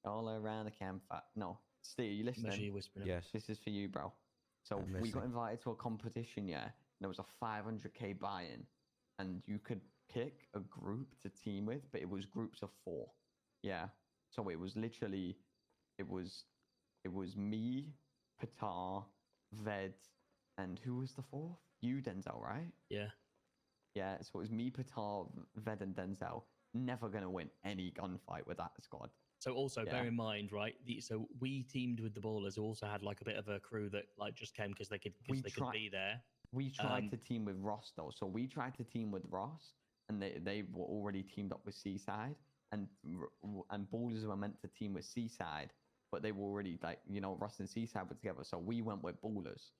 all around the campfire. No, Steve, you listening? Measure your whispering. Yes. This is for you, bro. So I'm we got listening. invited to a competition, yeah. And there was a 500k buy-in, and you could pick a group to team with, but it was groups of 4. Yeah. So it was literally, it was me, Patar, Ved, and who was the 4th? You, Denzel, right? Yeah. Yeah. So it was me, Patar, Ved, and Denzel. Never gonna win any gunfight with that squad. So also Yeah. bear in mind, right? So we teamed with the Ballers, who also had like a bit of a crew that like just came because they could be there. We tried to team with Ross though, so we tried to team with Ross, and they were already teamed up with Seaside, and Ballers were meant to team with Seaside, but they were already like Ross and Seaside were together, so we went with Ballers.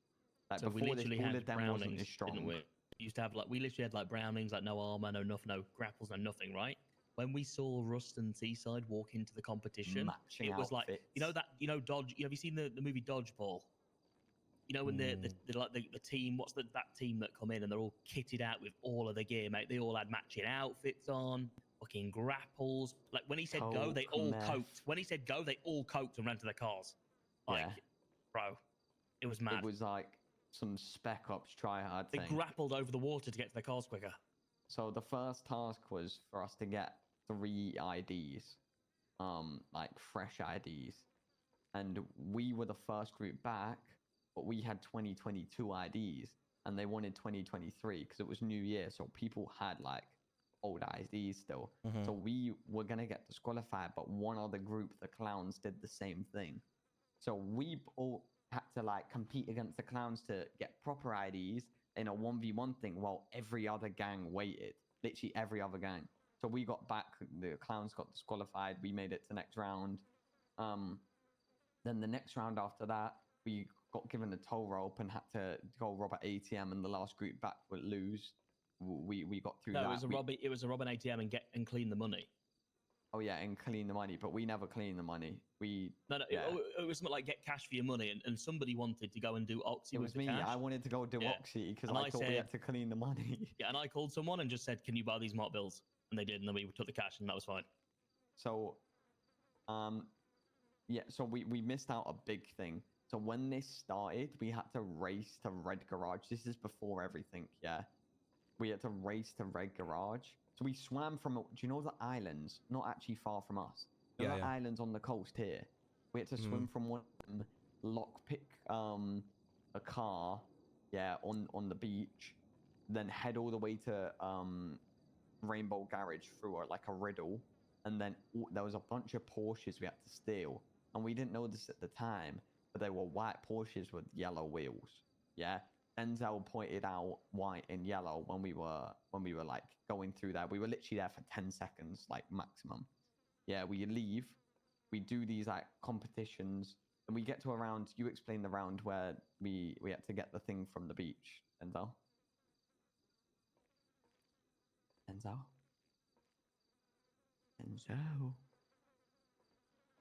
Like So we before this, literally Baller had Den Brownings, wasn't as strong. didn't we? We used to have we literally had like Brownings, like no armor, no nothing, no grapples, no nothing, right? When we saw Rust and Seaside walk into the competition, Matching it was outfits. like Dodge. Have you seen the movie Dodgeball? You know when the team, what's that team that come in and they're all kitted out with all of the gear, mate? They all had matching outfits on, fucking grapples. Like when he said go, they all coked. When he said go, they all coked and ran to their cars. Like, bro, it was mad. It was like some Spec Ops tryhard thing. They grappled over the water to get to their cars quicker. So the first task was for us to get 3 IDs, like fresh IDs, and we were the first group back, but we had 2022 IDs, and they wanted 2023 because it was New Year, so people had like old IDs still. So we were gonna get disqualified, but one other group, the Clowns, did the same thing. So we all had to like compete against the Clowns to get proper IDs in a 1v1 thing, while every other gang waited. Literally every other gang. So we got back, the Clowns got disqualified, we made it to next round. Then the next round after that, we got given a tow rope and had to go rob an ATM, and the last group back would lose. We got through that. No, it was a rob an ATM and clean the money. Oh yeah, and clean the money, but we never clean the money. It was something like get cash for your money, and somebody wanted to go and do Oxy with the cash. It was me. I wanted to go do Oxy because I thought we had to clean the money. Yeah, and I called someone and just said, "Can you buy these mark bills?" And they did, and then we took the cash, and that was fine. So, yeah, so we missed out a big thing. So when this started, we had to race to Red Garage. This is before everything, yeah. We had to race to Red Garage. So we swam from, do you know the islands? Not actually far from us. The islands on the coast here. We had to swim from one of them, lockpick a car, yeah, on the beach, then head all the way to Rainbow Garage through like a riddle, and then there was a bunch of Porsches we had to steal, and we didn't know this at the time, but they were white Porsches with yellow wheels. Yeah, Denzel pointed out white and yellow when we were like going through there. We were literally there for 10 seconds, like maximum. Yeah, we leave, we do these like competitions, and we get to a round. You explain the round where we had to get the thing from the beach, Denzel. Denzel.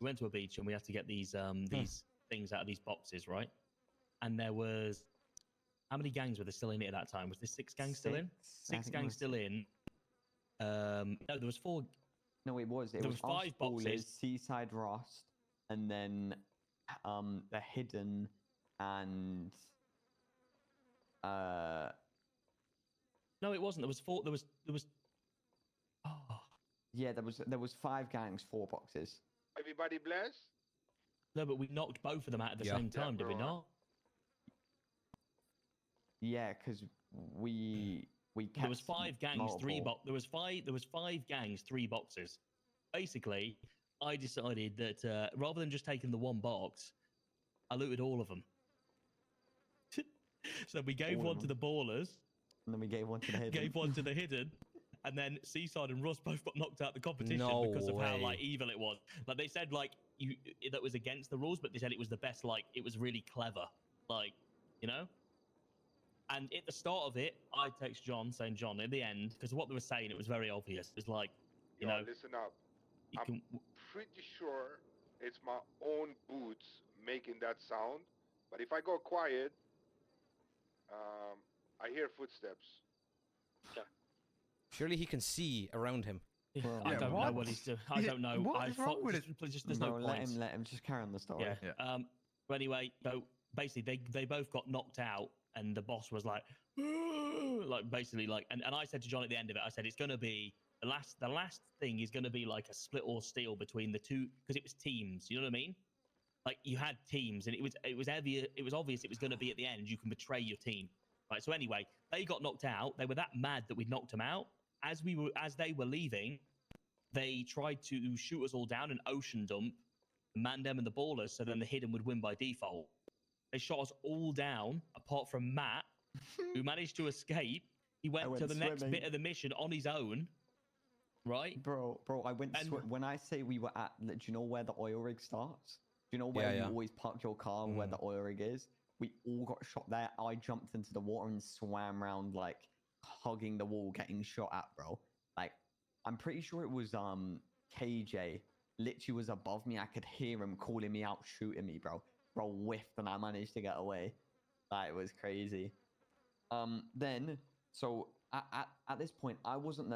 We went to a beach and we had to get these things out of these boxes, right? And there was, how many gangs were there still in it at that time? Was there 6 gangs still in? 6 gangs still in. No, there was 4. No, it was. There was 5 boxes. Seaside Rust, and then the Hidden, and no, it wasn't. There was 4. There was. Oh. Yeah, there was 5 gangs, 4 boxes. Everybody blessed? No, but we knocked both of them out at the same time, did we not? Yeah, because we kept there was 5 gangs, multiple. There was 5 gangs, 3 boxes. Basically, I decided that rather than just taking the 1 box, I looted all of them. So we gave one to the Ballers, and then we gave one to the Hidden. Gave one to the Hidden, and then Seaside and Russ both got knocked out the competition because of how like evil it was. Like they said, like that was against the rules, but they said it was the best. Like it was really clever, like you know. And at the start of it, I text John saying, "John, at the end, because what they were saying, it was very obvious. It's like, you know, listen up. I'm pretty sure it's my own boots making that sound, but if I go quiet, I hear footsteps. Surely he can see around him. Well, I Yeah, don't know what? what he's doing. I Yeah, don't know. what is wrong with it? Just there's Bro, no let point. him just carry on the story. Yeah. Yeah. But anyway, so basically they both got knocked out, and the boss was like, like basically like, and I said to John at the end of it, I said it's gonna be the last thing is gonna be like a split or steal between the two because it was teams. You know what I mean? Like you had teams, and it was obvious it was gonna be at the end. You can betray your team, right? So anyway, they got knocked out. They were that mad that we knocked them out. As they were leaving, they tried to shoot us all down and ocean dump Mandem and the ballers, so then the hidden would win by default. They shot us all down, apart from Matt, who managed to escape. He went to the next swimming. bit of the mission on his own, right? Bro, I went And- when I say we were at, do you know where the oil rig starts? Do you know where you always park your car where the oil rig is? We all got shot there. I jumped into the water and swam around like hugging the wall, getting shot at, bro. Like, I'm pretty sure it was KJ literally was above me. I could hear him calling me out, shooting me, bro. Bro whiffed and I managed to get away. Like, it was crazy. Then so at this point I wasn't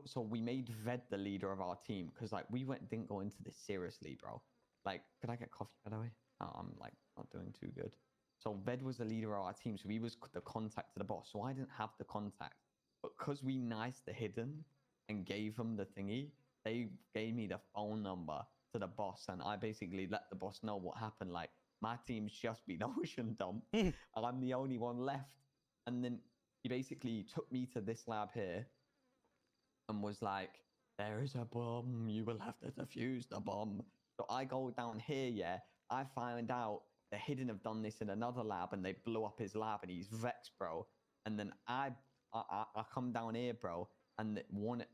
so we made Ved the leader of our team because like we didn't go into this seriously, bro. Like, could I get coffee, by the way? Oh, I'm like not doing too good. So Ved was the leader of our team, so he was the contact to the boss. So I didn't have the contact, but because we niced the hidden and gave him the thingy, they gave me the phone number to the boss, and I basically let the boss know what happened. Like, my team's just been ocean dumped, and I'm the only one left. And then he basically took me to this lab here and was like, there is a bomb, you will have to defuse the bomb. So I go down here, yeah, I find out the hidden have done this in another lab and they blew up his lab and he's vexed, bro. And then I come down here, bro, and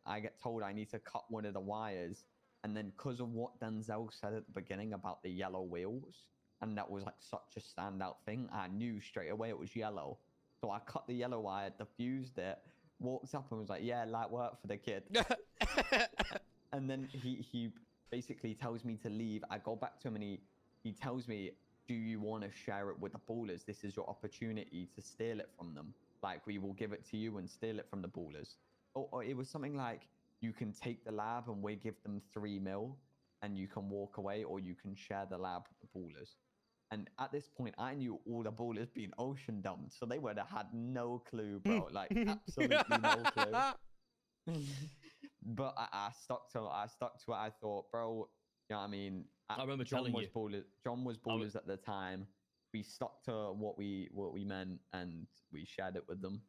I get told I need to cut one of the wires. And then because of what Denzel said at the beginning about the yellow wheels, and that was like such a standout thing, I knew straight away it was yellow. So I cut the yellow wire, diffused it, walked up and was like, yeah, light work for the kid. And then he basically tells me to leave. I go back to him and he tells me, do you want to share it with the ballers? This is your opportunity to steal it from them. Like, we will give it to you and steal it from the ballers. Or it was something like, you can take the lab and we give them 3 mil and you can walk away, or you can share the lab with the ballers. And at this point, I knew all the ballers being ocean dumped, so they would have had no clue, bro. Like, absolutely no clue. But I stuck to it. I thought, bro, you know what I mean? I remember John telling was you. ballers. John was ballers at the time. We stuck to what we meant, and we shared it with them.